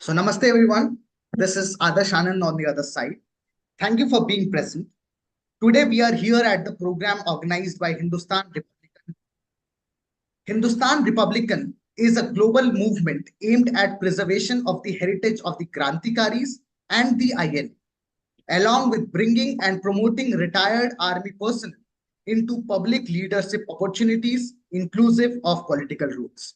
So, namaste everyone. This is Adarsh Anand on the other side. Thank you for being present. Today, we are here at the program organized by Hindustan Republican. Hindustan Republican is a global movement aimed at preservation of the heritage of the Krantikaris and the INA, along with bringing and promoting retired army personnel into public leadership opportunities inclusive of political roles.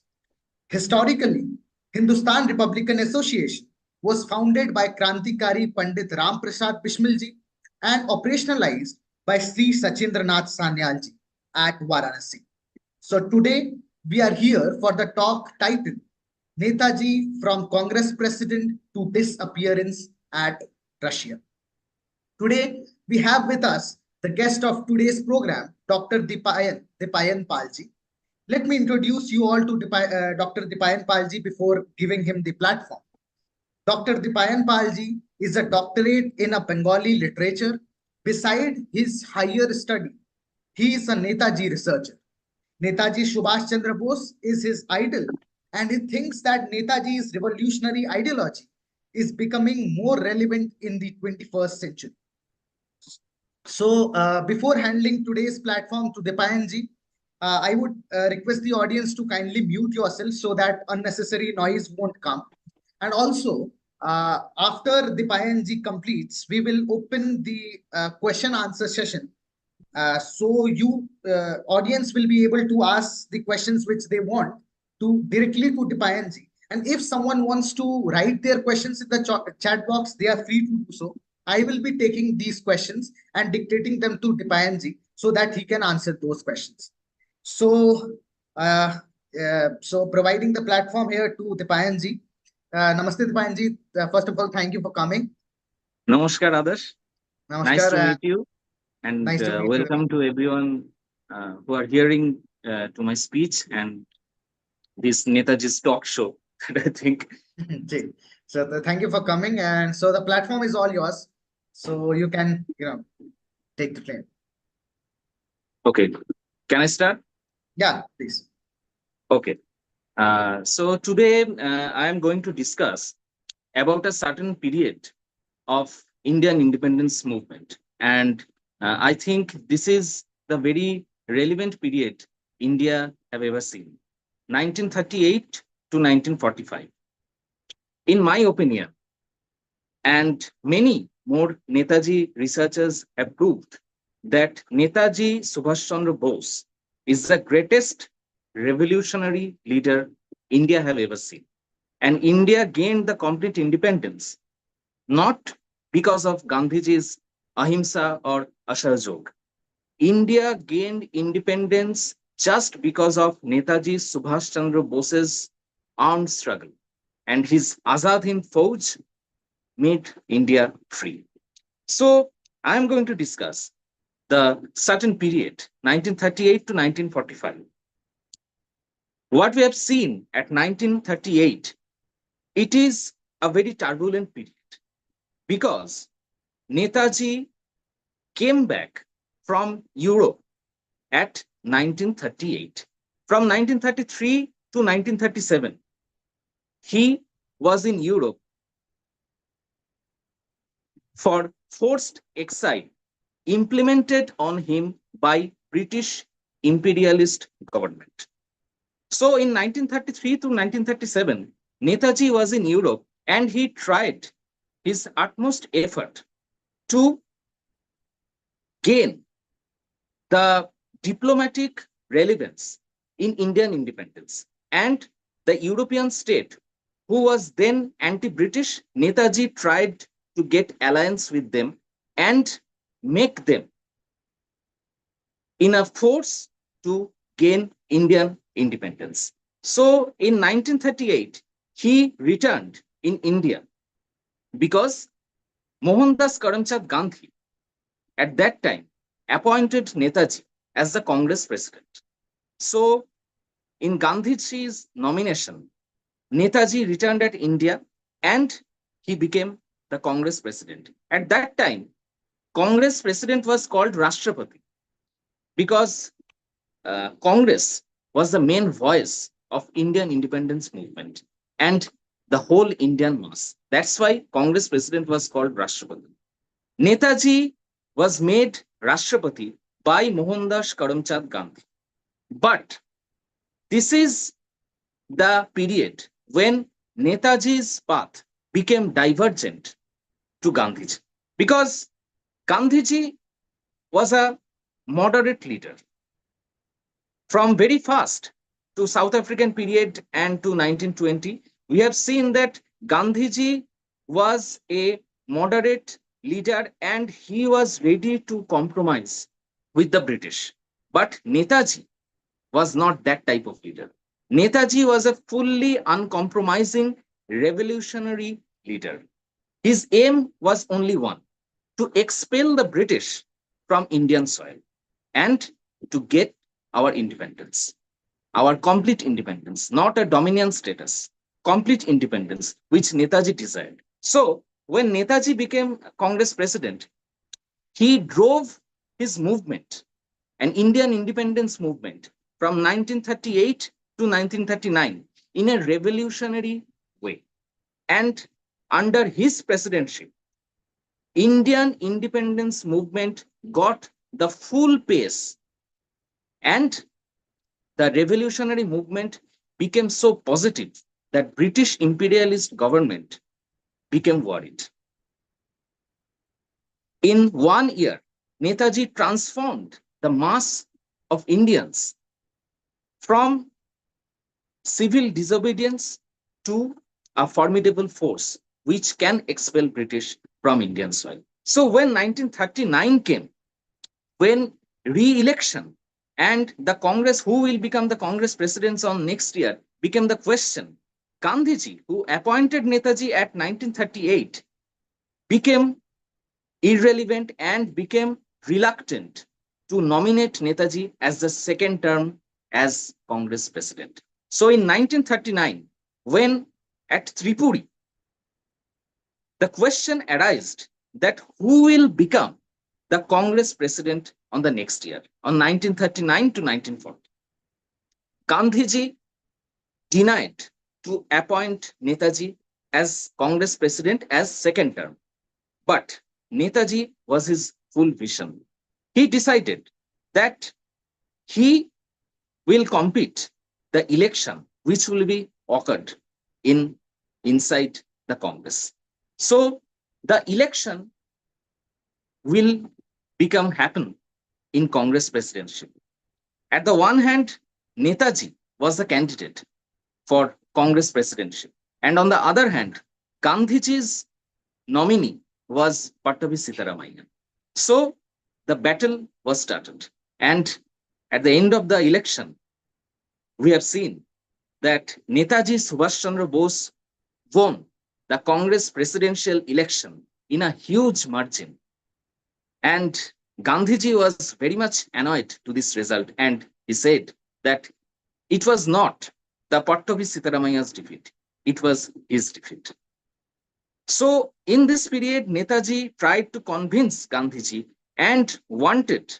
Historically, Hindustan Republican Association was founded by Krantikari Pandit Ram Prasad Bismilji and operationalized by Sri Sachindranath Sanyalji at Varanasi. So today we are here for the talk titled Netaji from Congress President to Disappearance at Russia. Today, we have with us the guest of today's program, Dr. Dipayan Palji. Let me introduce you all to Dr. Dipayan Palji before giving him the platform. Dr. Dipayan Palji is a doctorate in a Bengali literature. Beside his higher study, he is a Netaji researcher. Netaji Subhash Chandra Bose is his idol, and he thinks that Netaji's revolutionary ideology is becoming more relevant in the 21st century. So, before handling today's platform to Dipayanji, I would request the audience to kindly mute yourself so that unnecessary noise won't come. And also, after Dipayanji completes, we will open the question answer session. So you audience will be able to ask the questions which they want to directly to Dipayanji. And if someone wants to write their questions in the chat box, they are free to do so. I will be taking these questions and dictating them to Dipayanji so that he can answer those questions. So, providing the platform here to Dipayanji. Namaste, Dipayanji. First of all, thank you for coming. Namaskar, Adarsh. Namaskar, nice to meet you, and nice to meet welcome you. to everyone who are hearing to my speech and this Netaji's talk show. I think. So thank you for coming, and so the platform is all yours. So you can, take the claim. Okay, can I start? Yeah, please. Okay. So today I am going to discuss about a certain period of Indian independence movement, and I think this is the very relevant period India have ever seen, 1938 to 1945. In my opinion, and many more Netaji researchers have proved that Netaji Subhash Chandra Bose is the greatest revolutionary leader India have ever seen. And India gained the complete independence not because of Gandhiji's ahimsa or asahjog. India gained independence just because of Netaji Subhash Chandra Bose's armed struggle, and his Azad Hind Fauj made India free. So I'm going to discuss the certain period, 1938 to 1945. What we have seen at 1938, it is a very turbulent period because Netaji came back from Europe at 1938. From 1933 to 1937, he was in Europe for forced exile implemented on him by British imperialist government. So in 1933 to 1937, Netaji was in Europe and he tried his utmost effort to gain the diplomatic relevance in Indian independence. And the European state, who was then anti-British, Netaji tried to get alliance with them and make them in a force to gain Indian independence. So in 1938, he returned in India because Mohandas Karamchand Gandhi at that time appointed Netaji as the Congress president. So in Gandhiji's nomination, Netaji returned at India and he became the Congress president. At that time, Congress president was called Rashtrapati because Congress was the main voice of Indian independence movement. And the whole Indian mass. That's why Congress president was called Rashtrapati. Netaji was made Rashtrapati by Mohandas Karamchand Gandhi. But this is the period when Netaji's path became divergent to Gandhiji, because Gandhiji was a moderate leader. From very fast to South African period and to 1920, we have seen that Gandhiji was a moderate leader and he was ready to compromise with the British. But Netaji was not that type of leader. Netaji was a fully uncompromising revolutionary leader. His aim was only one: to expel the British from Indian soil and to get our independence, our complete independence, not a dominion status, complete independence, which Netaji desired. So, when Netaji became Congress president, he drove his movement, an Indian independence movement, from 1938 to 1939 in a revolutionary way. And under his presidency, Indian independence movement got the full pace, and the revolutionary movement became so positive that British imperialist government became worried. In 1 year, Netaji transformed the mass of Indians from civil disobedience to a formidable force which can expel British from Indian soil. So when 1939 came, when re-election and the Congress, who will become the Congress presidents on next year, became the question, Gandhiji, who appointed Netaji at 1938, became irrelevant and became reluctant to nominate Netaji as the second term as Congress president. So in 1939, when at Tripuri, the question arose that who will become the Congress president on the next year, on 1939 to 1940. Gandhiji denied to appoint Netaji as Congress president as second term. But Netaji was his full vision. He decided that he will compete the election which will be occurred inside the Congress. So the election will happen in Congress presidency. At the one hand, Netaji was the candidate for Congress presidency. And on the other hand, Gandhiji's nominee was Pattabi Sitaramaiah. So the battle was started. And at the end of the election, we have seen that Netaji Subhash Chandra Bose won the Congress presidential election in a huge margin. And Gandhiji was very much annoyed to this result, and he said that it was not the Pattabi Sitaramaiah's defeat, it was his defeat. So in this period, Netaji tried to convince Gandhiji and wanted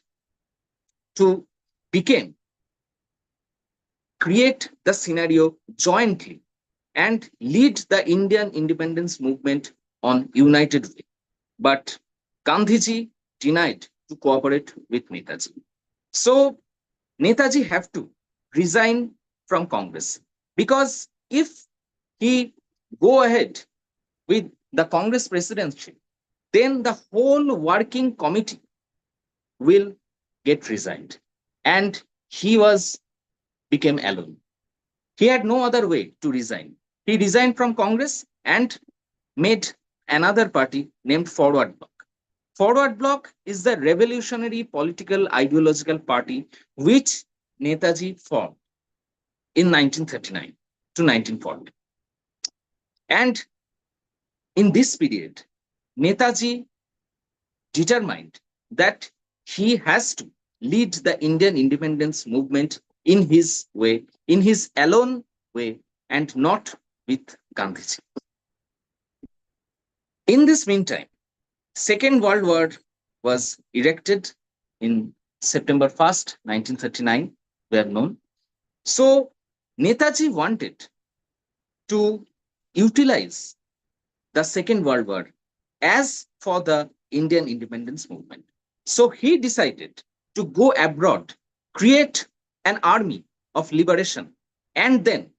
to create the scenario jointly and lead the Indian independence movement on united way. But Gandhiji denied to cooperate with Netaji. So Netaji have to resign from Congress, because if he go ahead with the Congress presidency, then the whole working committee will get resigned, and he became alone. He had no other way to resign. He resigned from Congress and made another party named Forward Bloc. Forward Bloc is the revolutionary political ideological party which Netaji formed in 1939 to 1940. And in this period, Netaji determined that he has to lead the Indian independence movement in his way, in his alone way, and not with Gandhiji. In this meantime, Second World War was erected in September 1st, 1939, we have known. So Netaji wanted to utilize the Second World War as for the Indian independence movement. So he decided to go abroad, create an army of liberation, and then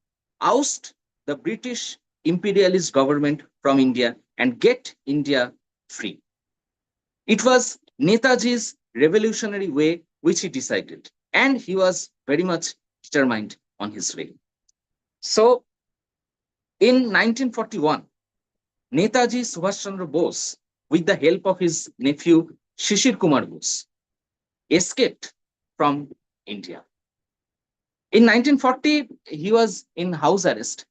oust the British imperialist government from India and get India free. It was Netaji's revolutionary way which he decided, and he was very much determined on his way. So in 1941, Netaji Subhash Chandra Bose, with the help of his nephew Shishir Kumar Bose, escaped from India. In 1940, he was in house arrest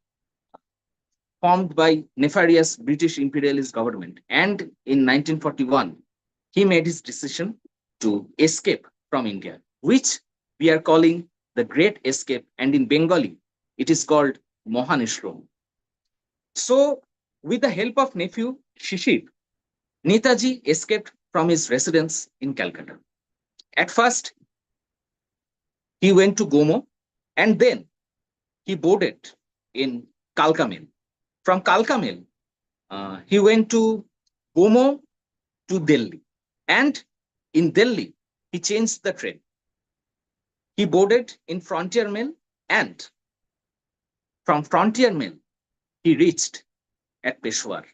formed by nefarious British imperialist government. And in 1941, he made his decision to escape from India, which we are calling the Great Escape. And in Bengali, it is called Mohanishrom. So, with the help of nephew Shishir, Netaji escaped from his residence in Calcutta. At first, he went to Gomo, and then he boarded in Kalkamel. From Kalkamel, he went to Gomo to Delhi. And in Delhi, he changed the train. He boarded in Frontier Mail, and from Frontier Mail, he reached at Peshawar.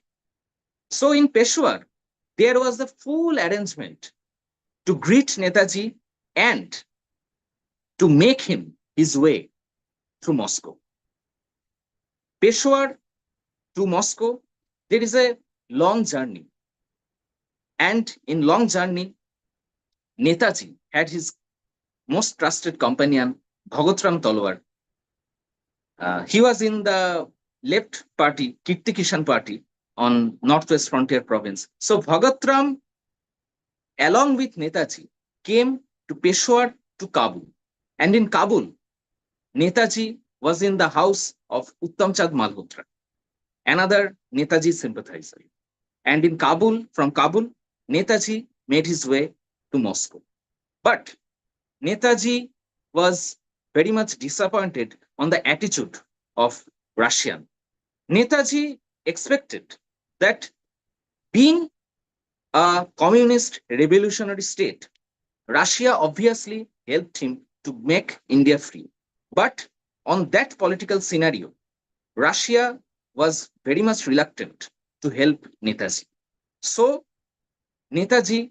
So in Peshawar, there was a full arrangement to greet Netaji and to make him his way through Moscow. Peshawar to Moscow, there is a long journey. And in long journey, Netaji had his most trusted companion, Bhagatram Talwar. He was in the left party, Kirti Kishan party on Northwest Frontier province. So Bhagatram, along with Netaji, came to Peshawar to Kabul. And in Kabul, Netaji was in the house of Uttam Chand Malhotra, another Netaji sympathizer. And in Kabul, from Kabul, Netaji made his way to Moscow. But Netaji was very much disappointed on the attitude of Russian. Netaji expected that being a communist revolutionary state, Russia obviously helped him to make India free. But on that political scenario, Russia was very much reluctant to help Netaji. So Netaji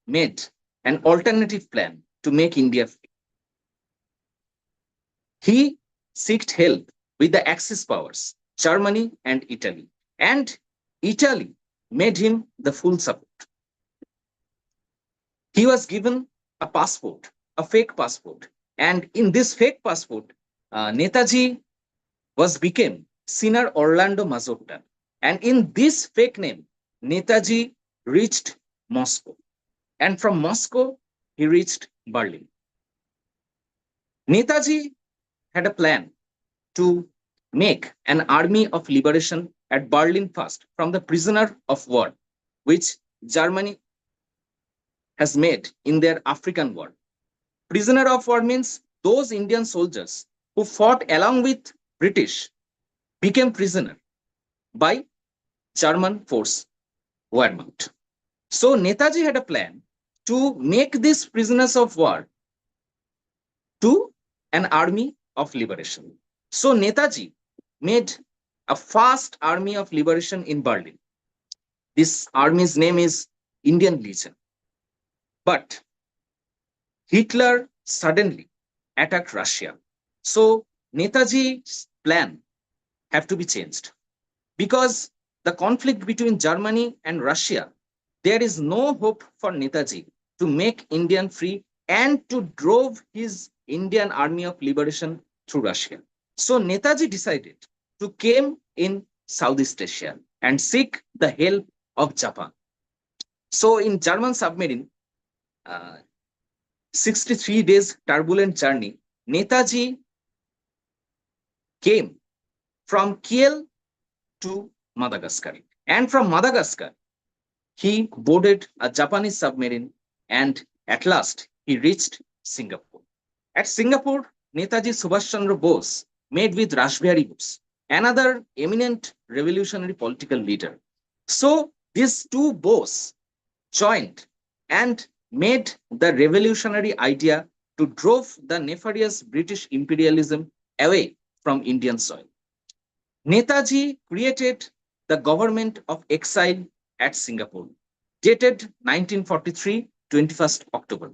made an alternative plan to make India free. He sought help with the Axis powers, Germany and Italy. And Italy made him the full support. He was given a passport, a fake passport. And in this fake passport, Netaji became Sinar Orlando Mazzotta. And in this fake name, Netaji reached Moscow. And from Moscow, he reached Berlin. Netaji had a plan to make an army of liberation at Berlin first from the prisoner of war, which Germany has made in their African war. Prisoner of war means those Indian soldiers who fought along with British became prisoner by German force Wehrmacht. So Netaji had a plan to make these prisoners of war to an army of liberation. So Netaji made a fast army of liberation in Berlin. This army's name is Indian Legion. But Hitler suddenly attacked Russia. So Netaji's plan have to be changed because the conflict between Germany and Russia, there is no hope for Netaji to make India free and to drove his Indian army of liberation through Russia. So Netaji decided to came in Southeast Asia and seek the help of Japan. So in German submarine, 63 days turbulent journey, Netaji came from Kiel to Madagascar. And from Madagascar, he boarded a Japanese submarine and at last he reached Singapore. At Singapore, Netaji Subhash Chandra Bose met with Rashbihari Bose, another eminent revolutionary political leader. So these two boss joined and made the revolutionary idea to drove the nefarious British imperialism away from Indian soil. Netaji created the government of exile at Singapore, dated 1943, 21st October.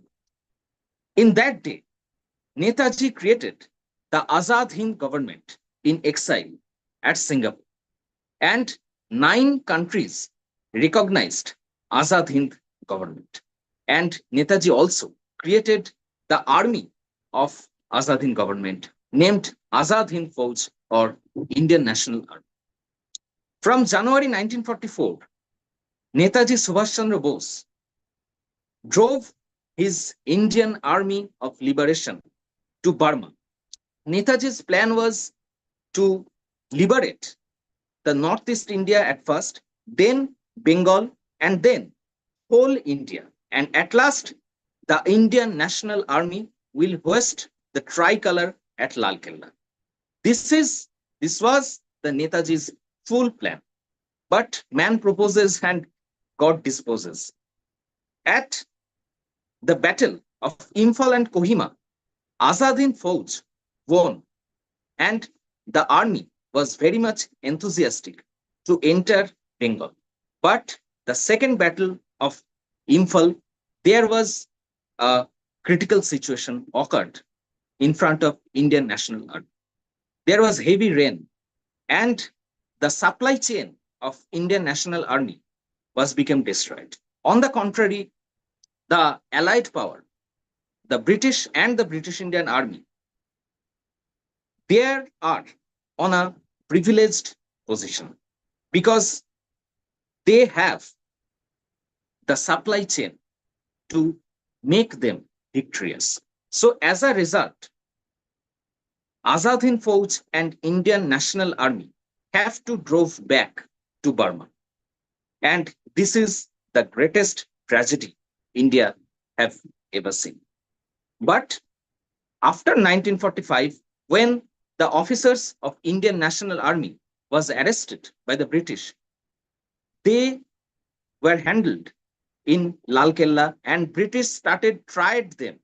In that day, Netaji created the Azad Hind government in exile at Singapore, and 9 countries recognized Azad Hind government. And Netaji also created the army of Azad Hind government named Azad Hind Fauj or Indian National Army. From January 1944, Netaji Subhash Chandra Bose drove his Indian Army of Liberation to Burma. Netaji's plan was to liberate the Northeast India at first, then Bengal, and then whole India. And at last, the Indian National Army will hoist the tricolor at Lal Killa. This was the Netaji's full plan. But man proposes and God disposes. At the battle of Imphal and Kohima, Azad Hind Fauj won, and the army was very much enthusiastic to enter Bengal. But the second battle of Imphal, there was a critical situation occurred in front of Indian National Army. There was heavy rain, and the supply chain of Indian National Army was become destroyed. On the contrary, the Allied power, the British and the British Indian Army, they are on a privileged position because they have the supply chain to make them victorious. So as a result, Azad Hind Fauj and Indian National Army have to drove back to Burma. And this is the greatest tragedy India have ever seen. But after 1945, when the officers of Indian National Army was arrested by the British, they were handled in Lal Killa, and British tried them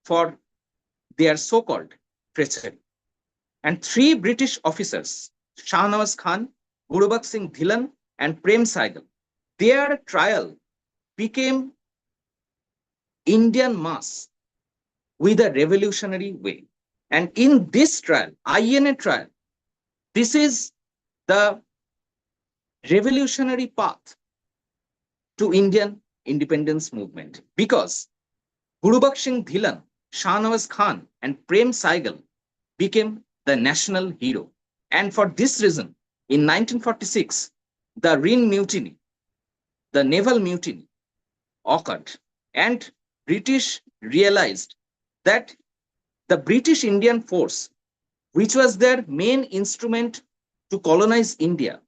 for their so-called treachery. And 3 British officers, Shahnawaz Khan, Gurubakh Singh Dhillon, and Prem Saigal, their trial became Indian mass with a revolutionary way. And in this trial, INA trial, this is the revolutionary path to Indian independence movement, because Gurubakh Singh Dhillon, Shahnawaz Khan, and Prem Saigal became the national hero. And for this reason, in 1946, the Rhine Mutiny, the naval mutiny, occurred, and British realized that the British Indian force, which was their main instrument to colonize India,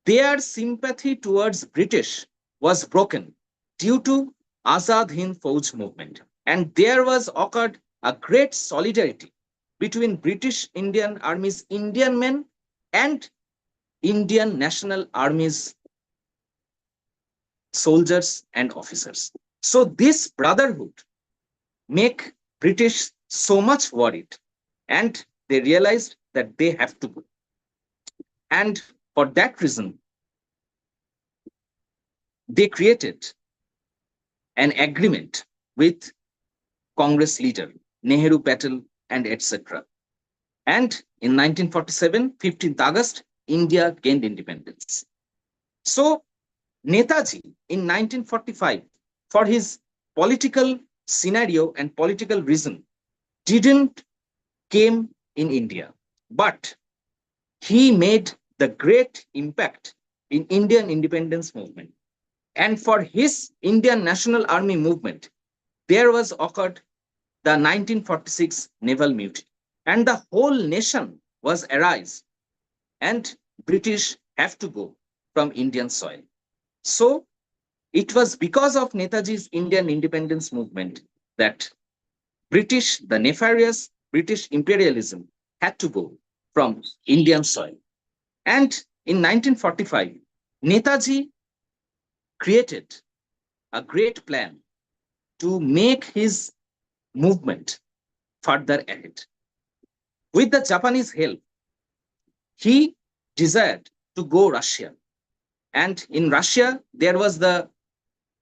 their sympathy towards British was broken due to Azad Hind Fauj movement. And there was occurred a great solidarity between British Indian Army's Indian men and Indian National Army's soldiers and officers. So this brotherhood make British so much worried, and they realized that they have to go. And for that reason, they created an agreement with Congress leader Nehru, Patel, and etc. And in 1947, 15th August, India gained independence. So Netaji in 1945, for his political scenario and political reason, didn't came in India, but he made the great impact in Indian independence movement. And for his Indian National Army movement, there was occurred the 1946 naval mutiny, and the whole nation was arise, and British have to go from Indian soil. So it was because of Netaji's Indian independence movement that the nefarious British imperialism had to go. from Indian soil. And in 1945, Netaji created a great plan to make his movement further ahead. With the Japanese help, he desired to go Russia. And in Russia, there was the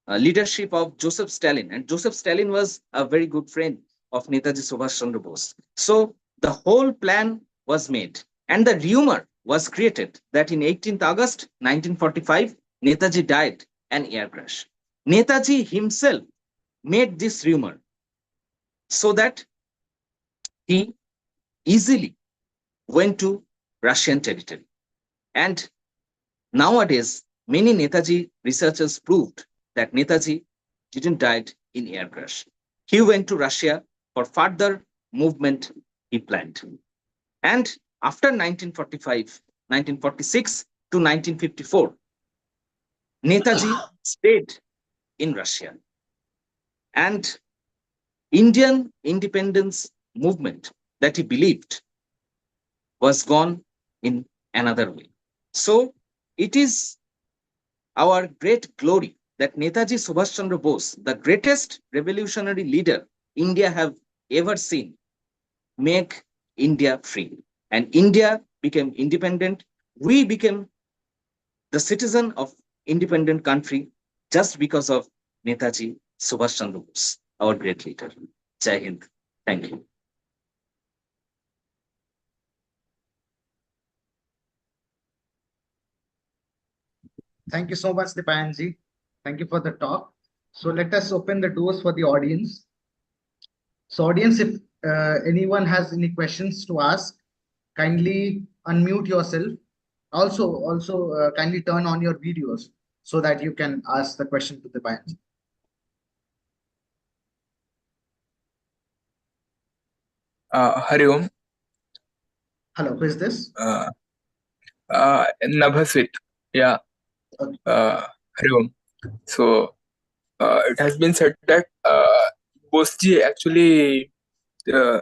leadership of Joseph Stalin. And Joseph Stalin was a very good friend of Netaji Subhash Chandra Bose. So the whole plan was made. And the rumor was created that in 18th August 1945, Netaji died an air crash. Netaji himself made this rumor so that he easily went to Russian territory. And nowadays, many Netaji researchers proved that Netaji didn't die in air crash. He went to Russia for further movement he planned. And after 1945, 1946 to 1954, Netaji stayed in Russia. And Indian independence movement that he believed was gone in another way. So it is our great glory that Netaji Subhash Chandra Bose, the greatest revolutionary leader India have ever seen, make India free. And India became independent. We became the citizen of independent country just because of Netaji Subhash Chandra Bose, our great leader. Jai Hind. Thank you. Thank you so much, Dipayanji. Thank you for the talk. So let us open the doors for the audience. So audience, if anyone has any questions to ask, kindly unmute yourself. Also, kindly turn on your videos so that you can ask the question to Dipayanji. Hari Om. Hello, who is this? Nabhaswit. Yeah. Okay. Hari Om. So it has been said that Boseji actually it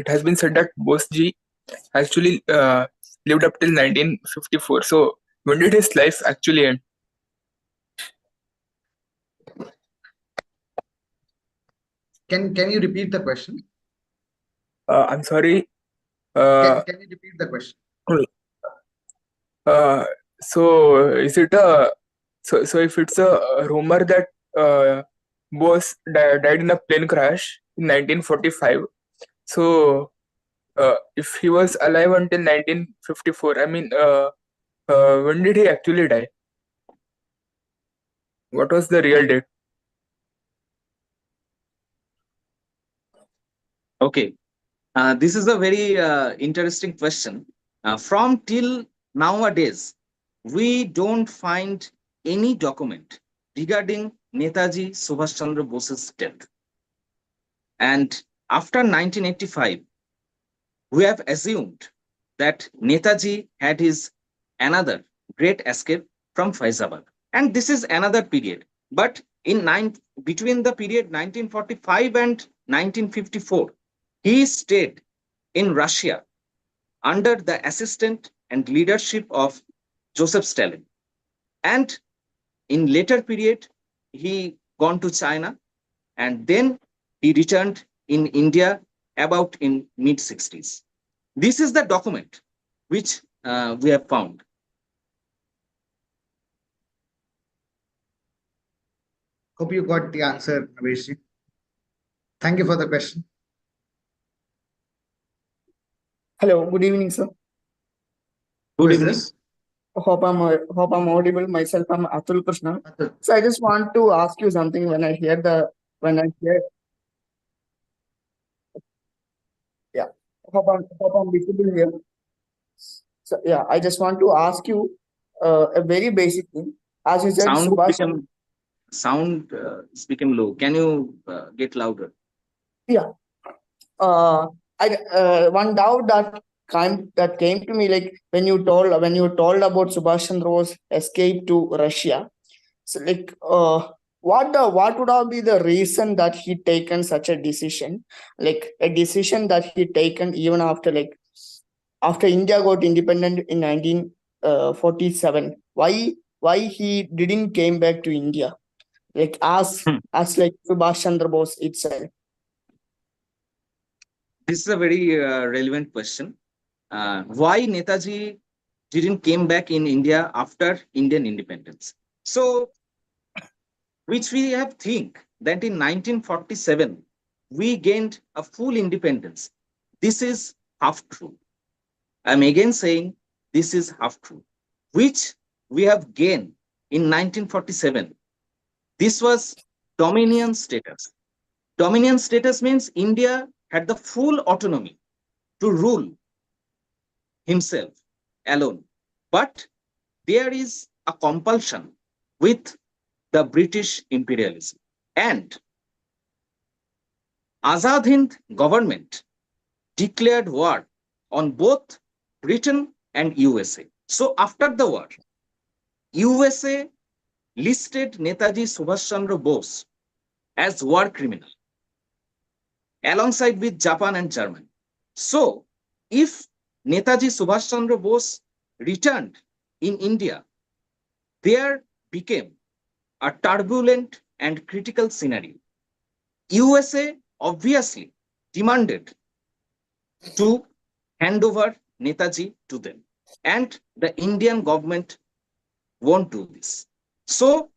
has been said that Boseji actually lived up till 1954. So when did his life actually end? Can you repeat the question? I'm sorry. Can you repeat the question? So is it a so if it's a rumor that Bose died in a plane crash in 1945, so if he was alive until 1954, I mean, when did he actually die? What was the real date? Okay. This is a very interesting question. From till nowadays, we don't find any document regarding Netaji Subhash Chandra Bose's death. And after 1985, we have assumed that Netaji had his another great escape from Faizabad. And this is another period. But between the period 1945 and 1954, he stayed in Russia under the assistant and leadership of Joseph Stalin. And in later period, he gone to China, and then he returned in India about in mid 60s. This is the document which we have found. Hope you got the answer, Naveshji. Thank you for the question. Hello, good evening, sir. Who is this? Hope I'm audible. Myself, I'm Atul Krishna. Atul. So I just want to ask you something when I hear yeah, hope I'm visible here. So yeah, I just want to ask you a very basic thing. As you said, Sound is become low. Can you get louder? Yeah. One doubt that came to me, like when you told about Subhash Chandra Bose escape to Russia. So like what would have be the reason that he taken such a decision, like a decision that he taken even after after India got independent in 1947? Why he didn't came back to India, like Hmm. as like Subhash Chandra Bose itself? This is a very relevant question. Why Netaji didn't came back in India after Indian independence? So, which we have think that in 1947 we gained a full independence. This is half true. I'm again saying this is half true. Which we have gained in 1947. This was dominion status. Dominion status means India had the full autonomy to rule himself alone. But there is a compulsion with the British imperialism. And Azad Hind government declared war on both Britain and USA. So after the war, USA listed Netaji Subhash Chandra Bose as war criminal alongside with Japan and Germany. So if Netaji Subhash Chandra Bose returned in India, there became a turbulent and critical scenario. USA obviously demanded to hand over Netaji to them, and the Indian government won't do this. So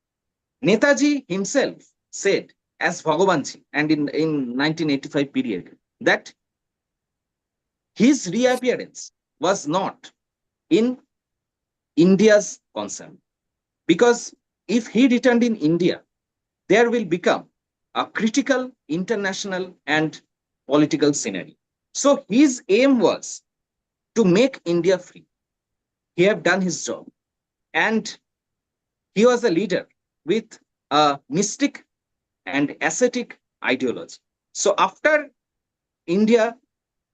Netaji himself said, as Bhagwanji, and in 1985 period, that his reappearance was not in India's concern, because if he returned in India, there will become a critical international and political scenario. So his aim was to make India free. He have done his job, and he was a leader with a mystic and ascetic ideology. So after India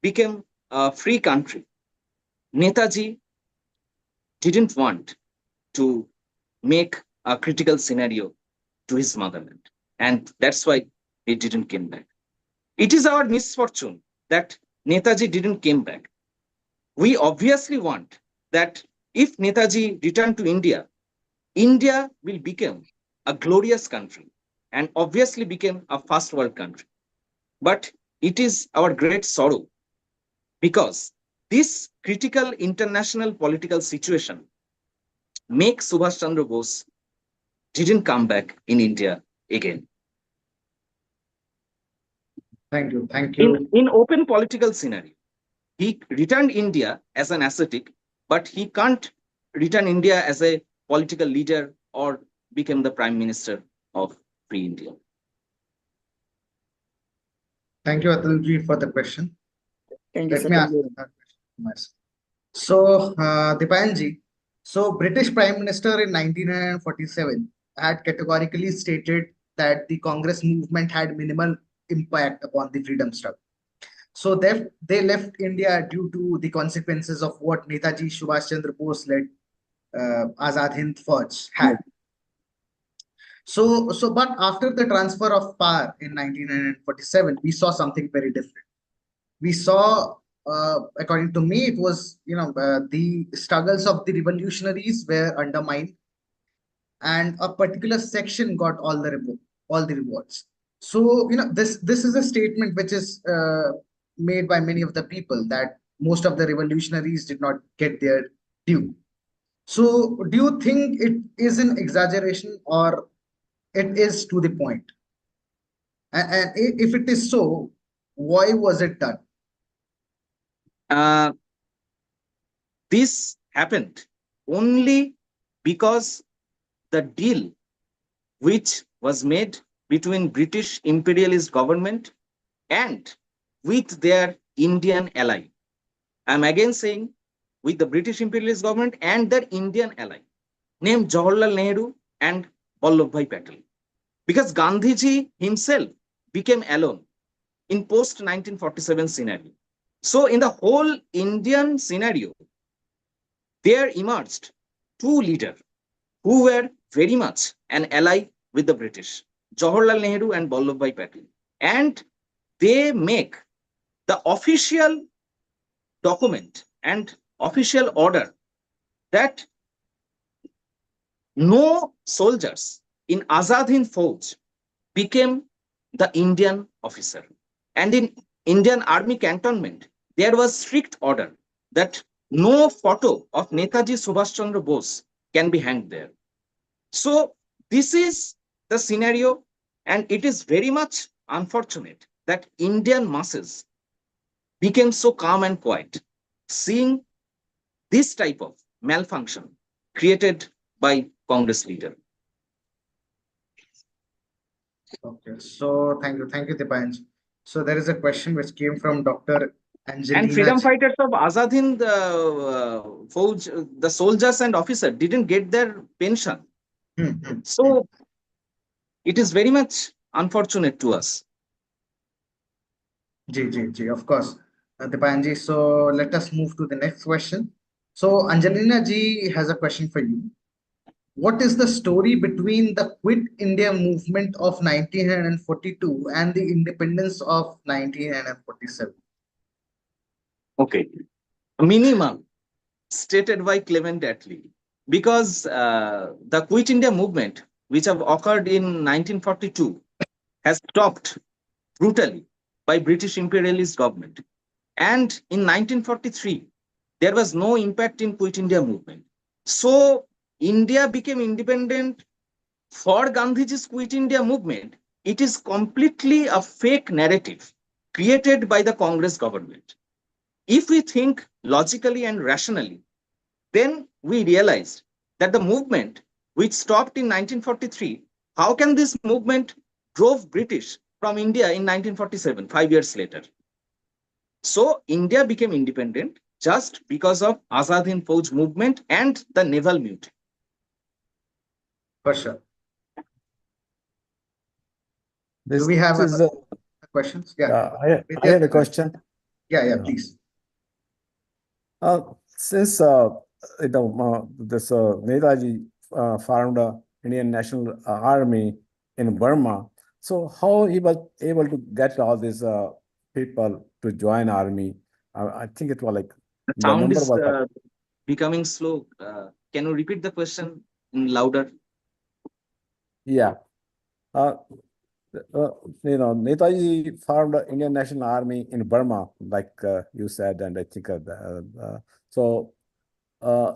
became a free country, Netaji didn't want to make a critical scenario to his motherland, and that's why he didn't come back. It is our misfortune that Netaji didn't come back. We obviously want that if Netaji returned to India, India will become a glorious country and obviously become a first world country. But it is our great sorrow because this critical international political situation makes Subhash Chandra Bose didn't come back in India again. Thank you. Thank you. In open political scenario, he returned India as an ascetic, but he can't return India as a political leader or become the prime minister of free India. Thank you, Atulji, for the question. Thank you, Let me ask sir. the third question myself. So, Dipanji, so British Prime Minister in 1947 had categorically stated that the Congress movement had minimal impact upon the freedom struggle. So they left India due to the consequences of what Netaji Subhash Chandra Bose led Azad Hind Fauj had. But after the transfer of power in 1947, we saw something very different. We saw, according to me, it was, the struggles of the revolutionaries were undermined, and a particular section got all the rewards. So, this is a statement which is made by many of the people that most of the revolutionaries did not get their due. So, do you think it is an exaggeration or it is to the point? And if it is so, why was it done? Uh, this happened only because the deal which was made between British imperialist government and with their Indian ally. I'm again saying with the British imperialist government and their Indian ally named Jawaharlal Nehru and Vallabhbhai Patel. Because Gandhiji himself became alone in post 1947 scenario. So in the whole Indian scenario, there emerged two leaders who were very much an ally with the British, Jawaharlal Nehru and Vallabhbhai Patel. And they make the official document and official order that no soldiers in Azad Hind Fauj became the Indian officer. And in Indian Army cantonment, there was strict order that no photo of Netaji Subhash Chandra Bose can be hanged there. So this is the scenario, and it is very much unfortunate that Indian masses became so calm and quiet, seeing this type of malfunction created by Congress leader. Okay, so thank you, Dipanj. So there is a question which came from Dr. And Angelina freedom G. fighters of Azad Hind Fauj, the soldiers and officers didn't get their pension. So it is very much unfortunate to us. Ji, of course, Dipanji. So let us move to the next question. So Angelina Ji has a question for you. What is the story between the Quit India movement of 1942 and the independence of 1947? Okay. Minimum stated by Clement Attlee. Because the Quit India movement, which have occurred in 1942, has stopped brutally by British imperialist government. And in 1943, there was no impact in Quit India movement. So India became independent for Gandhiji's Quit India movement. It is completely a fake narrative created by the Congress government. If we think logically and rationally, then we realized that the movement which stopped in 1943, how can this movement drove British from India in 1947, 5 years later? So India became independent just because of Azad Hind Fauj movement and the naval mutiny. For sure. This Do we have is other questions? Yeah. I had a question. Yeah, please. Since this Netaji formed Indian National Army in Burma, so how he was able to get all these people to join army? I think it was like The the sound number is was becoming slow. Can you repeat the question in louder? yeah. Netaji formed the Indian National Army in Burma, like you said, and I think so.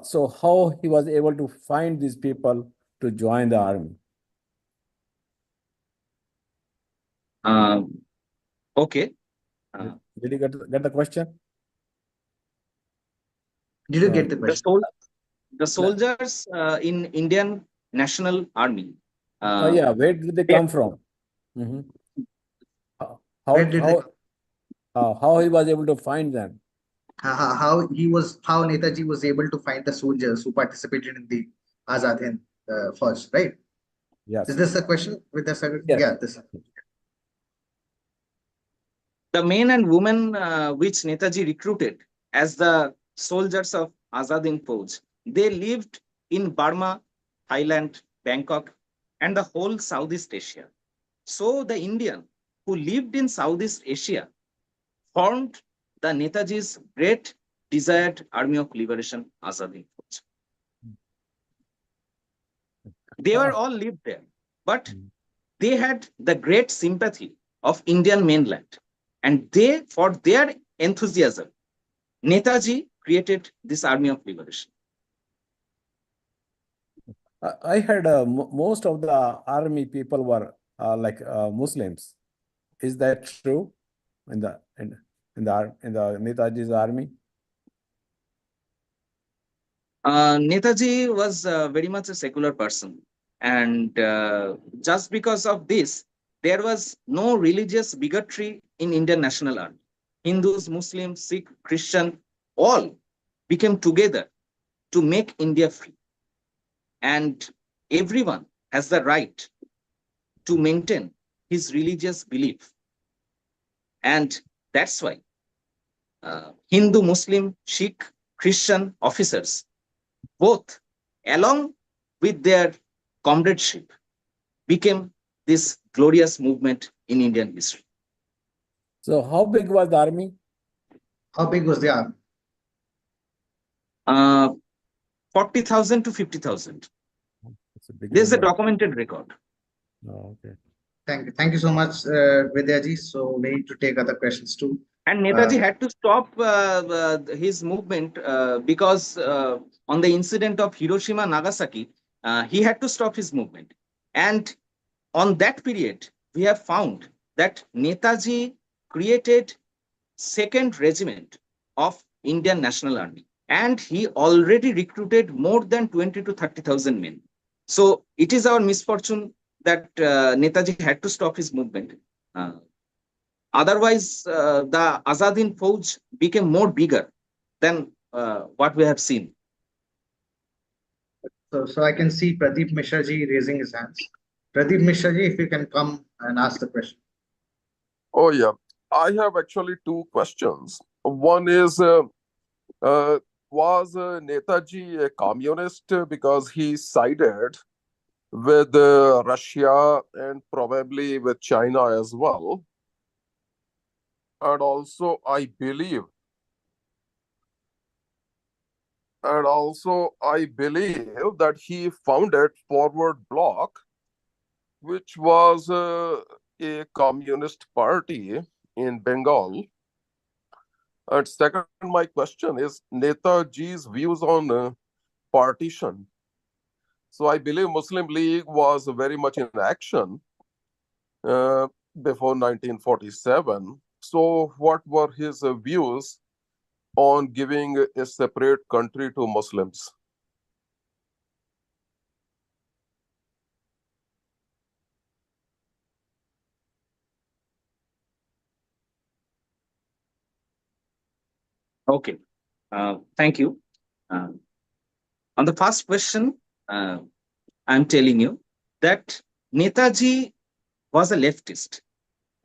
So how he was able to find these people to join the army? Okay. Did you get the question? Did you get the question? The soldiers in Indian National Army. Yeah, where did they come from? Mhm. Where did they How he was able to find them? how Netaji was able to find the soldiers who participated in the Azad Hind first, right? Yes. Is this a question with the second? Yes. Yeah, this. The men and women which Netaji recruited as the soldiers of Azad Hind Fauj, they lived in Burma, Thailand, Bangkok, and the whole Southeast Asia. So the Indian who lived in Southeast Asia formed the Netaji's great desired army of liberation, Azad Hind Fauj. They were all lived there, but they had the great sympathy of Indian mainland. And they, for their enthusiasm, Netaji created this army of liberation. I heard most of the army people were like Muslims. Is that true in the Netaji's army? Netaji was very much a secular person. And just because of this, there was no religious bigotry in Indian National Army. Hindus, Muslims, Sikh, Christian, all became together to make India free. And everyone has the right to maintain his religious belief. And that's why Hindu, Muslim, Sikh, Christian officers, both along with their comradeship, became this glorious movement in Indian history. So how big was the army? How big was the army? 40,000 to 50,000. It's a big This is a number. documented record. Oh, okay. Thank you so much, Vidyaji. So we need to take other questions too. And Netaji had to stop his movement because on the incident of Hiroshima, Nagasaki, he had to stop his movement. And on that period, we have found that Netaji created second regiment of Indian National Army, and he already recruited more than 20 to 30,000 men. So it is our misfortune that Netaji had to stop his movement. Otherwise, the Azad Hind Fauj became more bigger than what we have seen. So I can see Pradeep Mishraji raising his hands. Pradeep Mishraji, if you can come and ask the question. Oh, yeah. I have actually two questions. One is, was Netaji a communist because he sided with Russia and probably with China as well? And also, I believe that he founded Forward Bloc, which was a communist party in Bengal. And second, my question is Netaji's views on partition. So I believe Muslim League was very much in action before 1947. So what were his views on giving a separate country to Muslims? Okay, thank you. On the first question, I'm telling you that Netaji was a leftist.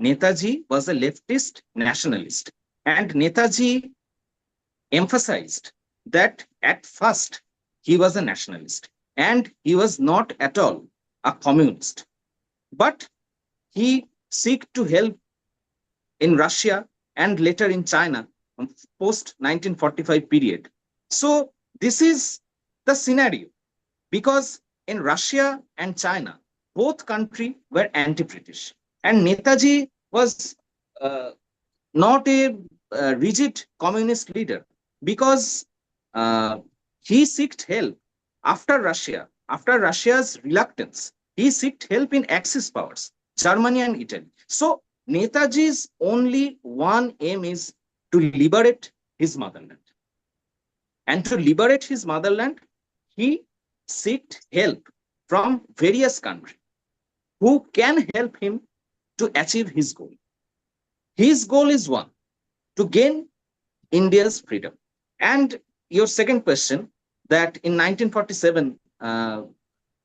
Netaji was a leftist nationalist. And Netaji emphasized that at first he was a nationalist and he was not at all a communist. But he sought to help in Russia and later in China post 1945 period. So this is the scenario because in Russia and China, both countries were anti-British, and Netaji was not a rigid communist leader because he sought help after Russia, after Russia's reluctance. He sought help in Axis powers, Germany and Italy. So Netaji's only one aim is to liberate his motherland. And to liberate his motherland, he sought help from various countries who can help him to achieve his goal. His goal is one, to gain India's freedom. And your second question, that in 1947,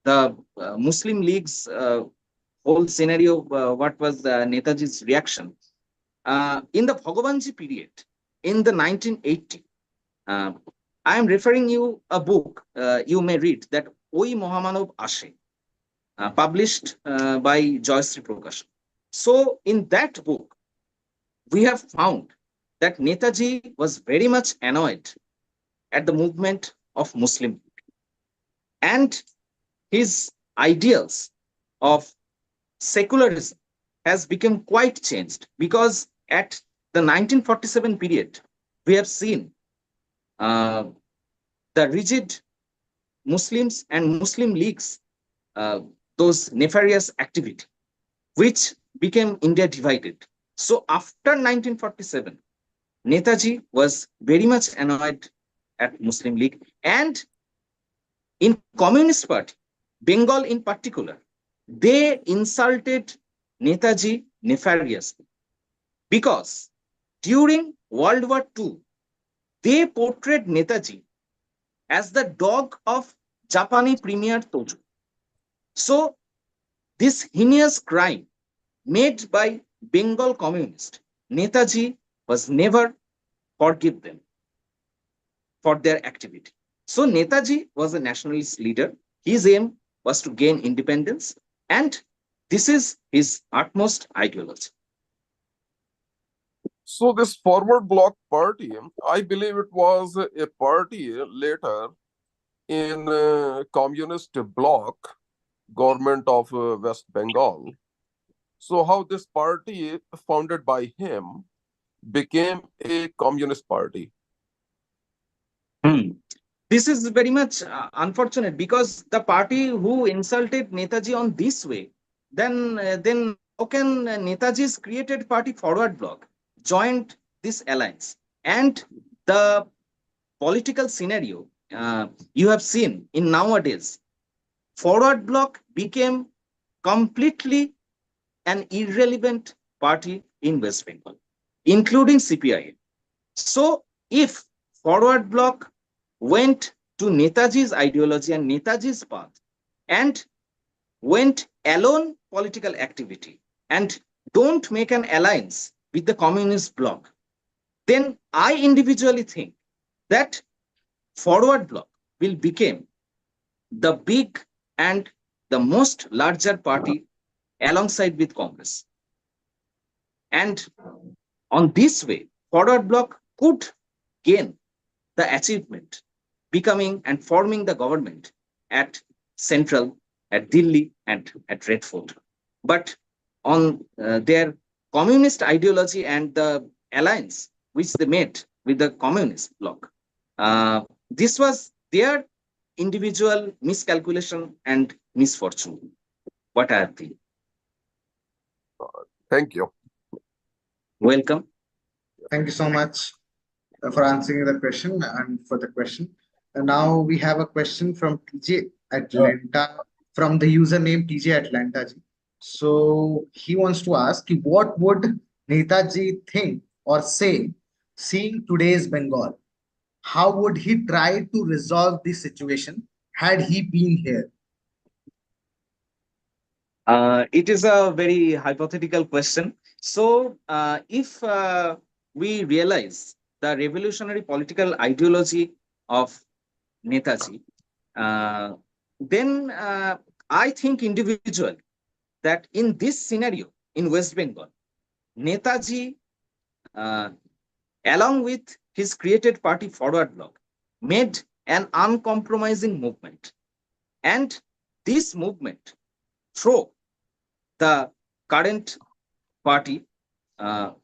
the Muslim League's whole scenario, what was Netaji's reaction? In the Bhagavanji period, in the 1980, I am referring you a book you may read, that Oi Mohamanav Ashe, published by Joyasri Prakash. So in that book, we have found that Netaji was very much annoyed at the movement of Muslim League. And his ideals of secularism has become quite changed because at the 1947 period, we have seen the rigid Muslims and Muslim leagues, those nefarious activity, which became India divided. So after 1947, Netaji was very much annoyed at Muslim League, and in Communist Party, Bengal in particular, they insulted Netaji nefariously because during World War II, they portrayed Netaji as the dog of Japanese Premier Tojo. So this heinous crime made by Bengal communists, Netaji was never forgive them for their activity. So Netaji was a nationalist leader. His aim was to gain independence, and This is his utmost ideology. So this forward bloc party, I believe it was a party later in communist bloc government of West Bengal. So how this party founded by him became a communist party? This is very much unfortunate, because the party who insulted Netaji on this way, then how can Netaji's created party Forward Bloc joined this alliance? And the political scenario you have seen in nowadays, Forward Bloc became completely an irrelevant party in West Bengal, including CPI. So if Forward Bloc went to Netaji's ideology and Netaji's path and went alone political activity and don't make an alliance with the communist bloc, then I individually think that Forward Bloc will become the big and the most larger party alongside with Congress. And on this way, Forward Bloc could gain the achievement, becoming and forming the government at Central, at Delhi, and at Red Fort. But on their communist ideology and the alliance which they made with the communist bloc, this was their individual miscalculation and misfortune. What I think. Thank you. Welcome. Thank you so much for answering the question and for the question. And now we have a question from TJ Atlanta, from the username TJ Atlanta ji. So he wants to ask, what would Netaji think or say seeing today's Bengal? How would he try to resolve this situation had he been here? It is a very hypothetical question. So, if we realize the revolutionary political ideology of Netaji, then I think individually that in this scenario in West Bengal, Netaji, along with his created party Forward Bloc, made an uncompromising movement. And this movement through the current party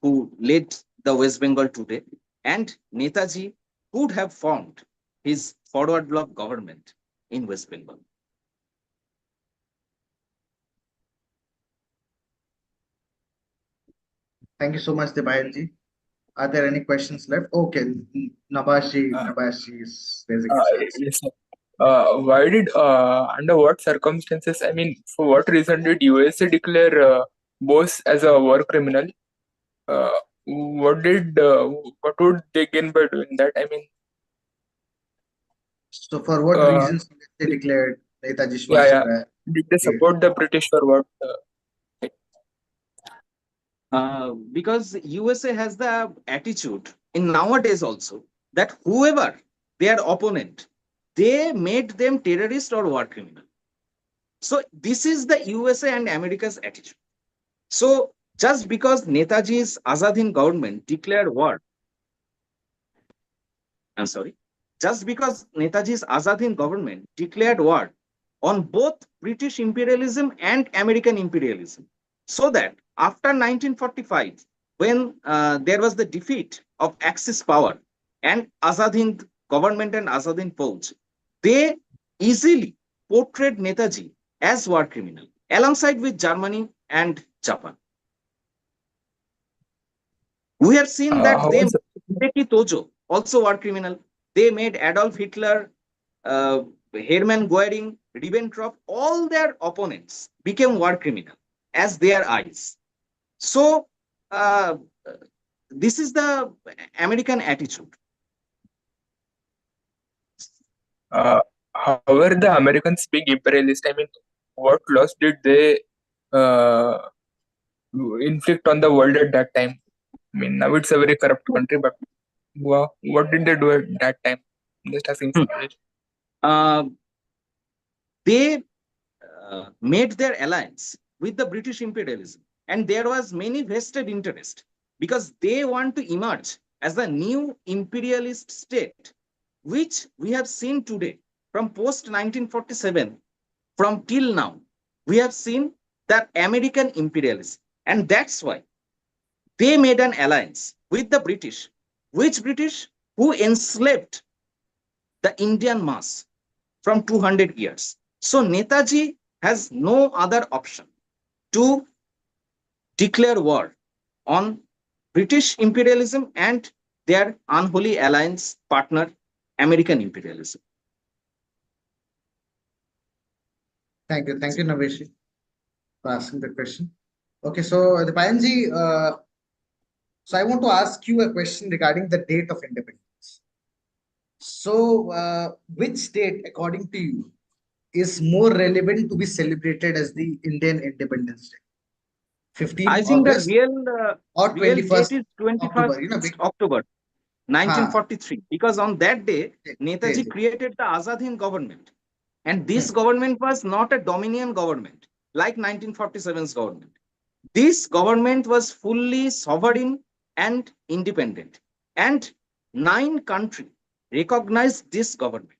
who led the West Bengal today, and Netaji could have formed his Forward Bloc government in West Bengal. Thank you so much, Debayalji. Are there any questions left? Okay, Nabashi is raising his hand. Yes, sir. Why did, under what circumstances, I mean, for what reason did USA declare Bose as a war criminal? What would they gain by doing that? I mean, So for what reasons they declared Netaji Subhash yeah. Chandra? Did they support the British or what? Because USA has the attitude in nowadays also that whoever their opponent, they made them terrorist or war criminal. So this is the USA and America's attitude. So just because Netaji's Azad Hind government declared war, just because Netaji's Azad Hind government declared war on both British imperialism and American imperialism, so that after 1945, when there was the defeat of Axis power and Azad Hind government and Azad Hind Fauj, they easily portrayed Netaji as war criminal alongside with Germany and Japan. We have seen that they made Hideki Tojo also war criminal. They made Adolf Hitler, Hermann Goering, Ribbentrop, all their opponents became war criminal as their eyes. So this is the American attitude. However, the Americans being imperialist, I mean, what loss did they inflict on the world at that time? I mean, now it's a very corrupt country, but what did they do at that time? Just asking for knowledge. They made their alliance with the British imperialism. And there was many vested interest because they want to emerge as a new imperialist state, which we have seen today from post 1947, from till now, we have seen that American imperialism. And that's why they made an alliance with the British. Which British? Who enslaved the Indian mass from 200 years. So Netaji has no other option to declare war on British imperialism and their unholy alliance partner, American imperialism. Thank you, Naveshi, for asking the question. Okay, so Dipayanji, so I want to ask you a question regarding the date of independence. So, which date, according to you, is more relevant to be celebrated as the Indian Independence Day? 15th I think the August or real 21st date is October? 21st October 1943, because on that day, Netaji created the Azad Hind government. And this government was not a dominion government like 1947's government. This government was fully sovereign and independent. And 9 countries recognized this government.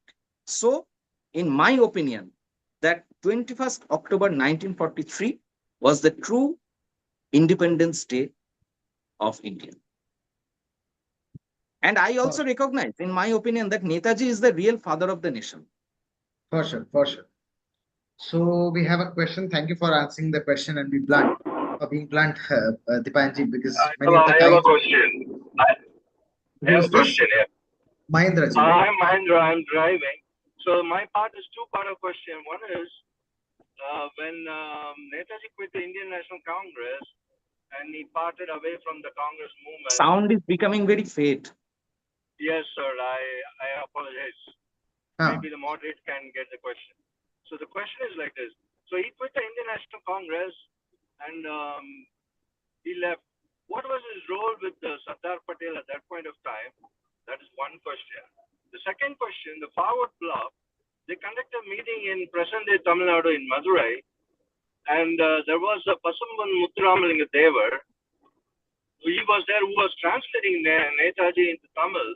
So, in my opinion, that 21st October 1943 was the true Independence Day of India. And I also recognize, in my opinion, that Netaji is the real father of the nation. For sure, for sure. So we have a question. Thank you for answering the question and being blunt, Dipanji, because many of the I have a times. question. I have a question here. Mahendra ji. I'm Mahendra. I'm driving. So my part is two-part of question. One is when Netaji quit the Indian National Congress and he parted away from the Congress movement. Sound is becoming very faint. Yes, sir. I apologize. Maybe the moderator can get the question. So the question is like this. So he quit the Indian National Congress and he left. What was his role with Sardar Patel at that point of time? That is one question. The second question, the forward bloc, they conducted a meeting in present-day Tamil Nadu in Madurai, and there was a Pasumban Muthuramalinga Devar. He was there who was translating Netaji into Tamil,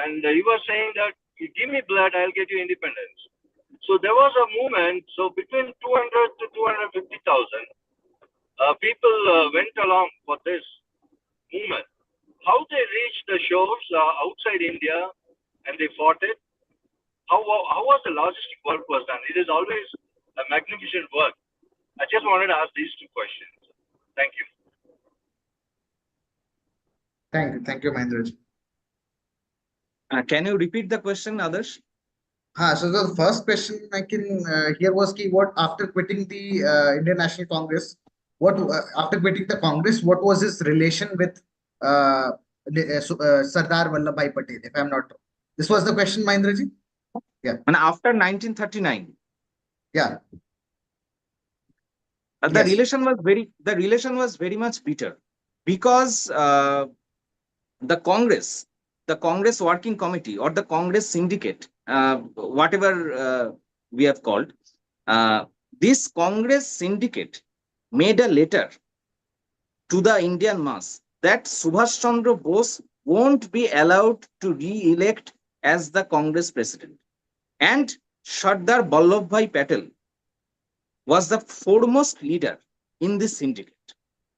and he was saying that, you give me blood, I'll get you independence. So there was a movement. So between 200 to 250,000 people went along for this movement. How they reached the shores outside India and they fought it? How was the logistic work was done? It is always a magnificent work. I just wanted to ask these two questions. Thank you. Thank you, Mahendra ji. Can you repeat the question, Adarsh? So the first question I can hear was what after quitting the Indian National Congress, after quitting the Congress, what was his relation with Sardar Vallabhbhai Patel, if I'm not wrong? This was the question, Mahendra ji? Yeah. And after 1939. Yeah. The relation was very much bitter because the Congress Working Committee or the Congress Syndicate, whatever we have called, this Congress Syndicate made a letter to the Indian mass that Subhash Chandra Bose won't be allowed to re-elect as the Congress president. And Sardar Vallabhbhai Patel was the foremost leader in this syndicate.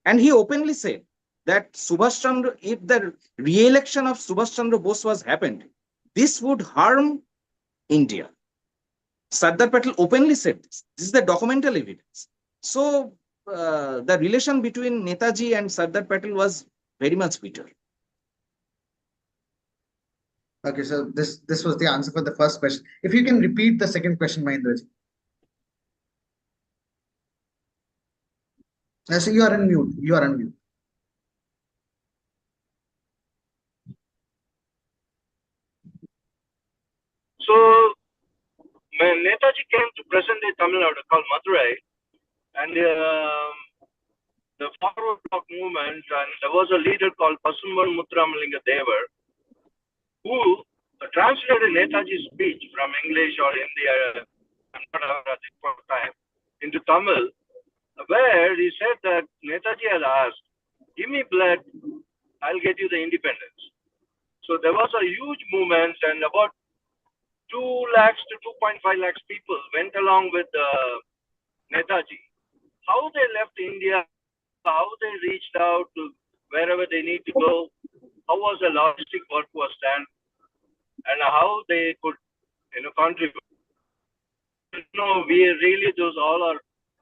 And he openly said that if the re-election of Subhash Chandra Bose was happened, this would harm India. Sardar Patel openly said this. This is the documental evidence. So the relation between Netaji and Sardar Patel was very much bitter. Okay, so this was the answer for the first question. If you can repeat the second question, Mahendra ji. So you are on mute. You are on mute. So when Netaji came to present-day Tamil Nadu called Madurai, and the forward bloc movement, and there was a leader called Pasumban Muthuramalinga Devar, who translated Netaji's speech from English or Hindi, I'm not aware at this point of time, into Tamil. where he said that Netaji had asked, "Give me blood, I'll get you the independence." So there was a huge movement, and about 2 lakhs to 2.5 lakhs people went along with Netaji. How they left India, how they reached out to wherever they need to go, how was the logistic work was done, and how they could, contribute. We really, those all our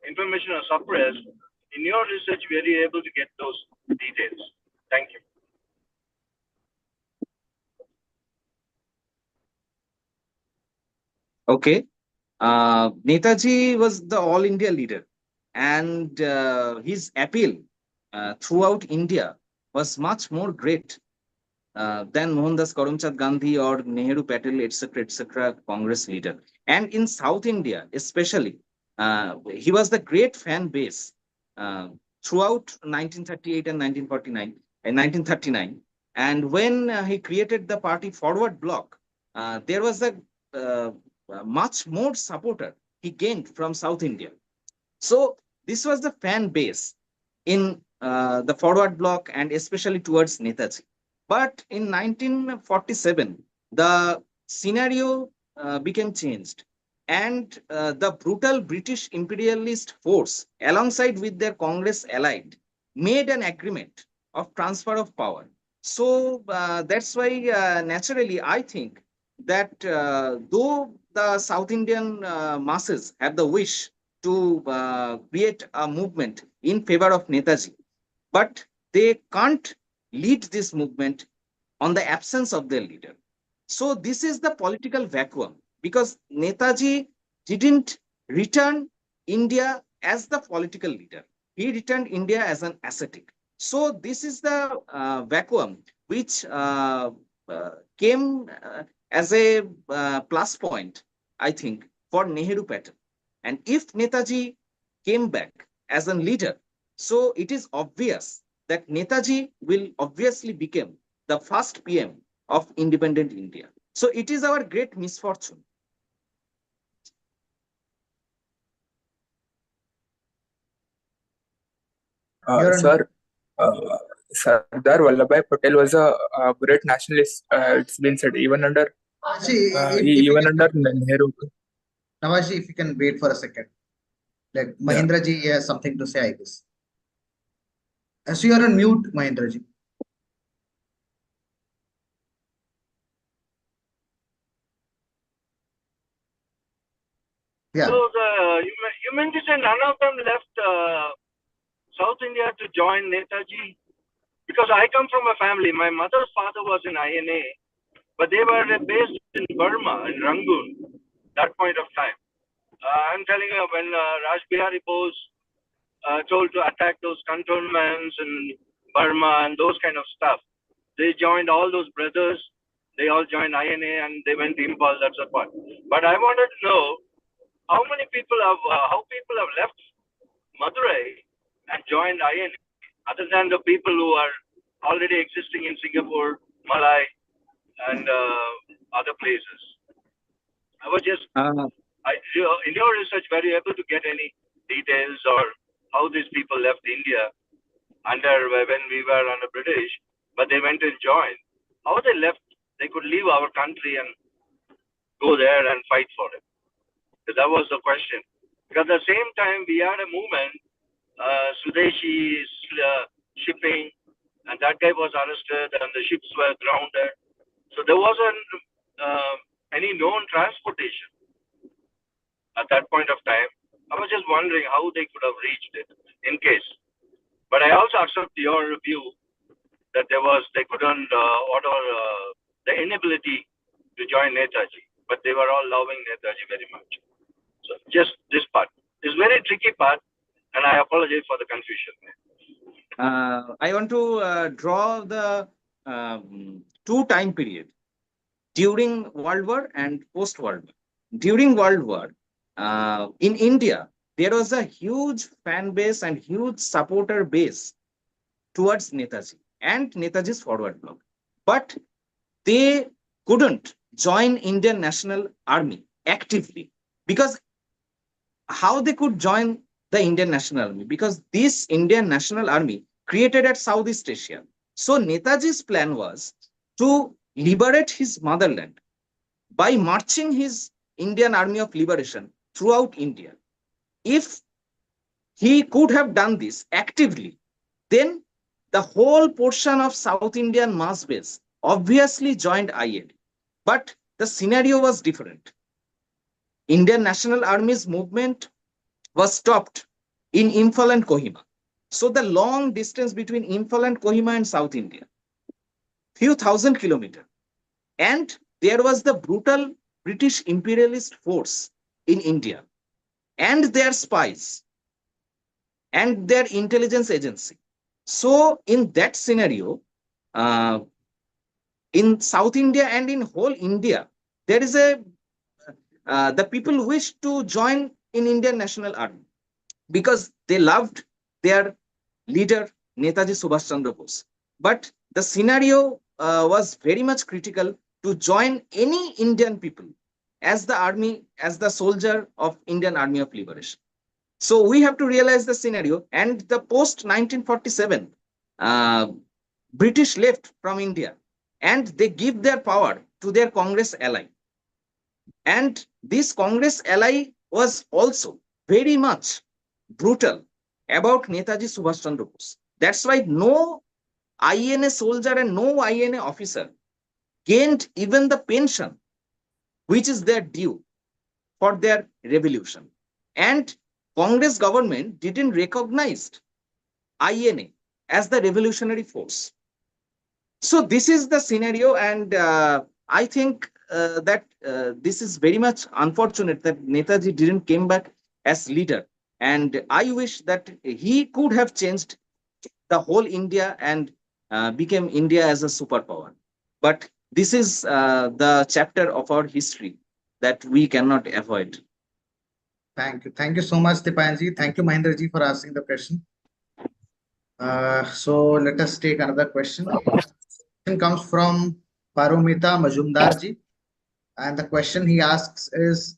information are suppressed. In your research, we are able to get those details. Thank you. Okay. Netaji was the all India leader, and his appeal throughout India was much more great than Mohandas Karamchand Gandhi or Nehru Patel, etc., Congress leader. And in South India, especially, he was the great fan base uh, throughout 1938 and 1949 and 1939. And when he created the party Forward Bloc, there was uh, much more supporter he gained from South India. So this was the fan base in the Forward Bloc and especially towards Netaji. But in 1947, the scenario became changed, and the brutal British imperialist force, alongside with their Congress allied, made an agreement of transfer of power. So that's why, naturally, I think that though the South Indian masses have the wish to create a movement in favor of Netaji, but they can't lead this movement on the absence of their leader. So this is the political vacuum because Netaji didn't return India as the political leader. He returned India as an ascetic. So this is the vacuum which came as a plus point, I think, for Nehru Patel. And if Netaji came back as a leader, so it is obvious that Netaji will obviously become the first PM of independent India. So it is our great misfortune. Sir, Sardar Vallabhbhai Patel was a great nationalist. It's been said even under even under Nehru. Navaji, if you can wait for a second. Like Mahendra ji has something to say, I guess. So you are on mute, Mahendra ji. Yeah. So you meant to say none of them left South India to join Netaji? Because I come from a family. My mother's father was in INA, but they were based in Burma, in Rangoon, that point of time. I'm telling you, when Raj Bihari Bose told to attack those cantonments in Burma and those kind of stuff, they joined all those brothers. They all joined INA and they went to Impal. That's the point. But I wanted to know how people have left Madurai and joined INA, other than the people who are already existing in Singapore, Malay, and other places. I was just, in your research, were you able to get any details or how these people left India when we were under British, but they went and joined? How they left? They could leave our country and go there and fight for it. So that was the question. Because at the same time, we had a movement, Swadeshi shipping, and that guy was arrested and the ships were grounded. So there wasn't any known transportation at that point of time. I was just wondering how they could have reached it in case. But I also accept your view that they couldn't order the inability to join Netaji, but they were all loving Netaji very much. So just this part is very tricky part, and I apologize for the confusion. I want to draw the two time period during World War and post World War. During World War, in India, there was a huge fan base and huge supporter base towards Netaji and Netaji's Forward Bloc. But they couldn't join Indian National Army actively because how they could join the Indian National Army, because this Indian National Army created at Southeast Asia. So Netaji's plan was to liberate his motherland by marching his Indian Army of Liberation throughout India. If he could have done this actively, then the whole portion of South Indian mass base obviously joined INA. But the scenario was different. Indian National Army's movement was stopped in Imphal and Kohima. So the long distance between Imphal and Kohima in South India, few thousand kilometers, and there was the brutal British imperialist force in India and their spies and their intelligence agency. So in that scenario, in South India and in whole India, there is the people wish to join in Indian National Army because they loved their leader Netaji Subhash Chandra Bose. But the scenario was very much critical to join any Indian people as the army, as the soldier of Indian Army of Liberation. So we have to realize the scenario. And the post 1947, British left from India and they give their power to their Congress ally. And this Congress ally was also very much brutal about Netaji Subhash Chandra Bose. That's why no INA soldier and no INA officer gained even the pension which is their due for their revolution. And Congress government didn't recognize INA as the revolutionary force. So this is the scenario, and I think that this is very much unfortunate that Netaji didn't came back as leader. And I wish that he could have changed the whole India and became India as a superpower. But this is the chapter of our history that we cannot avoid. Thank you. Thank you so much, Dipanji. Thank you, Mahendraji, for asking the question. So let us take another question. It comes from Paromita Majumdarji. And the question he asks is,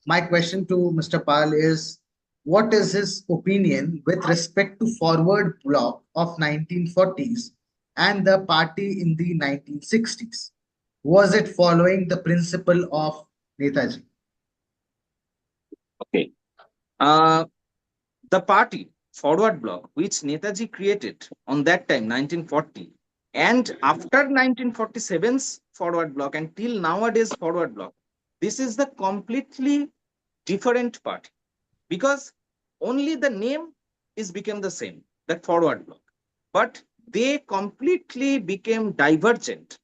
my question to Mr. Pal is, what is his opinion with respect to forward bloc of 1940s and the party in the 1960s? Was it following the principle of Netaji? Okay. The party, Forward Bloc, which Netaji created on that time, 1940, and after 1947's Forward Bloc and till nowadays Forward Bloc, this is the completely different party because only the name is became the same, that Forward Bloc, but they completely became divergent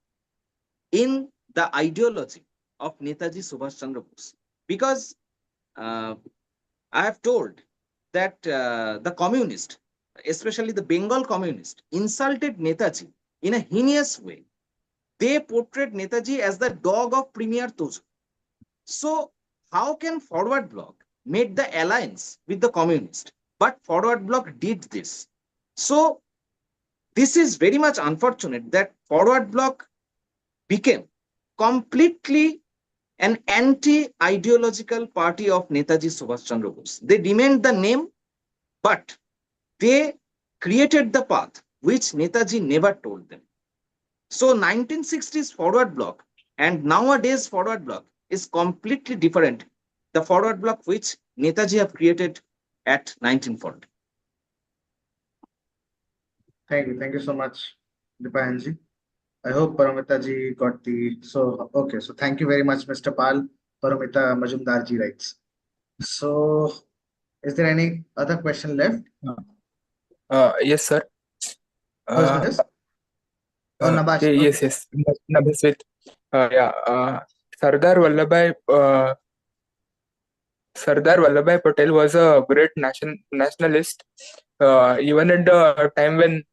in the ideology of Netaji Subhash Chandra Bose because I have told that the communist, especially the Bengal communist, insulted Netaji in a heinous way. They portrayed Netaji as the dog of Premier Tojo. So how can Forward Bloc made the alliance with the communist? But Forward Bloc did this. So this is very much unfortunate that Forward Bloc became completely an anti-ideological party of Netaji Subhash Chandra Bose. They remained the name, but they created the path which Netaji never told them. So 1960s Forward Bloc and nowadays Forward Bloc is completely different. The Forward Bloc which Netaji have created at 1940. Thank you so much, Dipanji. I hope Paramita ji got the okay. So thank you very much, Mr. Pal. Paramita Majumdar ji writes. So, is there any other question left? Yes, sir. Who is this? Oh, Nabash. Yes. Nabash with Sardar Vallabhbhai Patel was a great nationalist. Even at the time when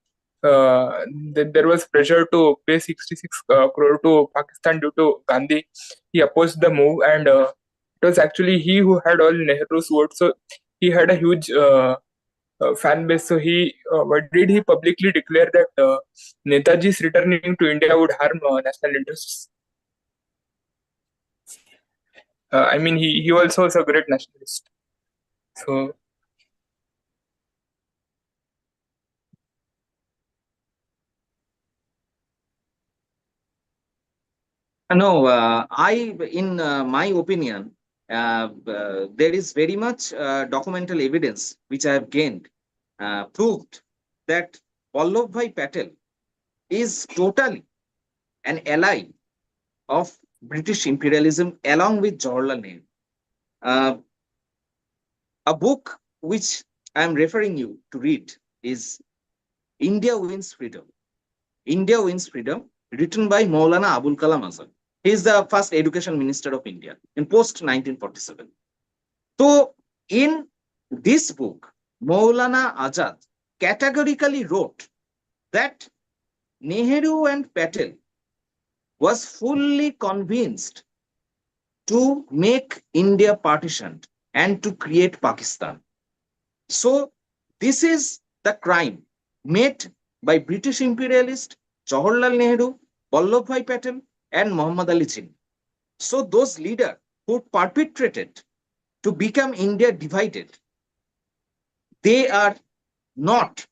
there was pressure to pay 66 crore to Pakistan due to Gandhi, he opposed the move, and it was actually he who had all Nehru's votes. So he had a huge fan base. So what did he publicly declare that Netaji's returning to India would harm national interests? I mean, he also was a great nationalist. So No, in my opinion, there is very much documental evidence which I have gained proved that Vallabhbhai Patel is totally an ally of British imperialism along with Jawaharlal Nehru. Uh, a book which I am referring you to read is India Wins Freedom. India Wins Freedom, written by Maulana Abul Kalam Azad. He is the first education minister of India in post 1947. So, in this book, Maulana Azad categorically wrote that Nehru and Patel was fully convinced to make India partitioned and to create Pakistan. So, this is the crime made by British imperialist Jawaharlal Nehru, Vallabhbhai Patel, and Muhammad Ali Jinnah. So, those leaders who perpetrated to become India divided, they are not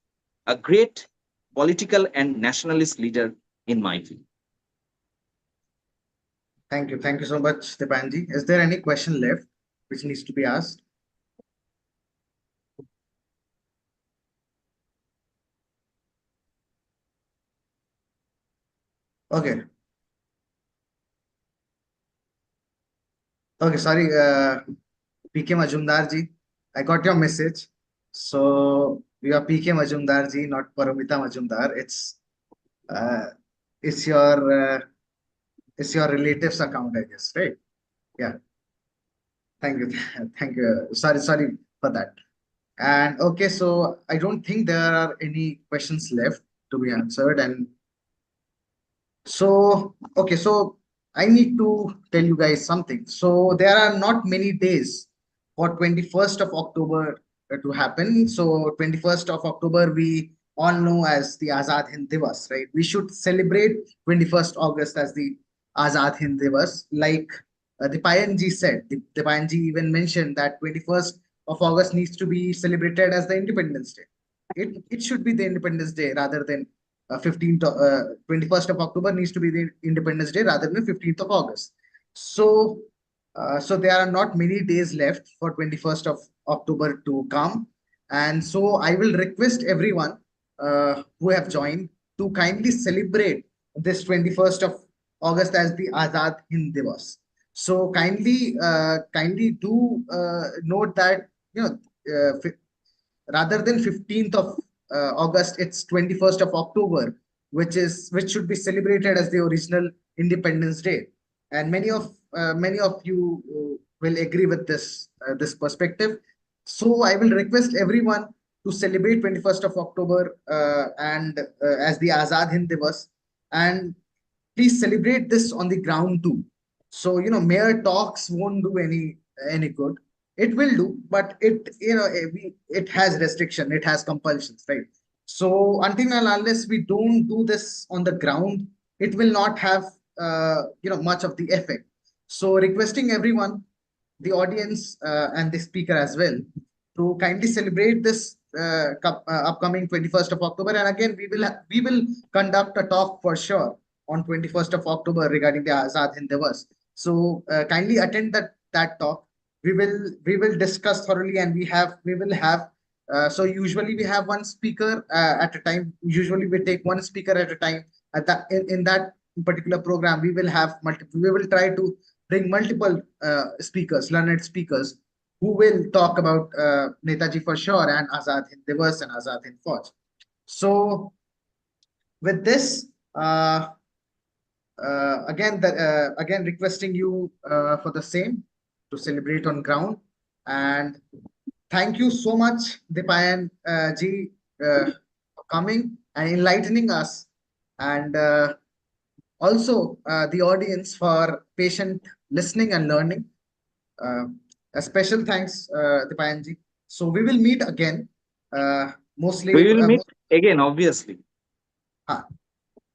a great political and nationalist leader in my view. Thank you. Thank you so much, Dipanji. Is there any question left which needs to be asked? Okay. Okay, sorry, PK Majumdar ji. I got your message. So you are PK Majumdar ji, not Paramita Majumdar. Uh, it's your uh, it's your relative's account, I guess, right? Yeah. Thank you. Thank you. Sorry for that. And okay, so I don't think there are any questions left to be answered. And so, okay, so I need to tell you guys something. So there are not many days for 21st of October to happen. So 21st of October, we all know as the Azad Hind Divas, right? We should celebrate 21st August as the Azad Hind Divas. Like Dipayan ji said, Dipayan ji even mentioned that 21st of August needs to be celebrated as the Independence Day. It should be the Independence Day rather than 15th, 21st of October needs to be the Independence Day rather than 15th of August. So, so there are not many days left for 21st of October to come. And so I will request everyone who have joined to kindly celebrate this 21st of August as the Azad Hind Divas. So kindly do note that, you know, rather than 15th of August, it's 21st of October, which should be celebrated as the original Independence Day. And many of you will agree with this perspective. So I will request everyone to celebrate 21st of October and as the Azad Hind Divas, and please celebrate this on the ground too. So mere talks won't do any good. It will do, but it has restriction, it has compulsions, right? So until and unless we don't do this on the ground, it will not have much of the effect. So requesting everyone, the audience and the speaker as well, to kindly celebrate this upcoming 21st of October. And again, we will conduct a talk for sure on 21st of October regarding the Azad Hind Divas. So kindly attend that talk. We will discuss thoroughly, and we will have. So usually we have one speaker at a time. Usually we take one speaker at a time. At that in that particular program, we will have multiple. We will try to bring multiple speakers, learned speakers, who will talk about Netaji for sure and Azad Hind Divas and Azad Hind Fauj. So with this, again requesting you for the same to celebrate on ground. And thank you so much, Dipayan ji, for coming and enlightening us, and also the audience for patient listening and learning. uh, a special thanks, Dipayan ji. So we will meet again, mostly We will meet again, obviously.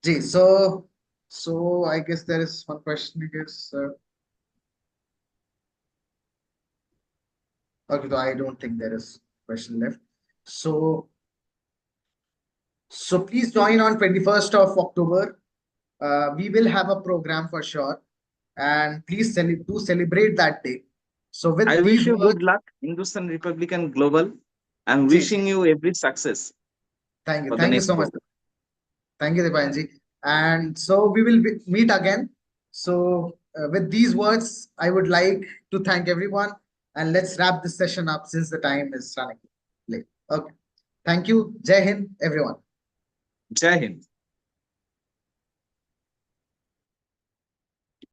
Ji. So I guess there is one question, I guess. Okay, so I don't think there is question left. So please join on 21st of October. We will have a program for sure. and please do celebrate that day. So with I wish these you words, good luck, Hindustan Republican Global. I'm ji, wishing you every success for the thank you next so much. program. Thank you, Dipanji. And so we will meet again. So with these words, I would like to thank everyone, and let's wrap this session up since the time is running late. Okay. Thank you. Jai Hind, everyone. Jai Hind.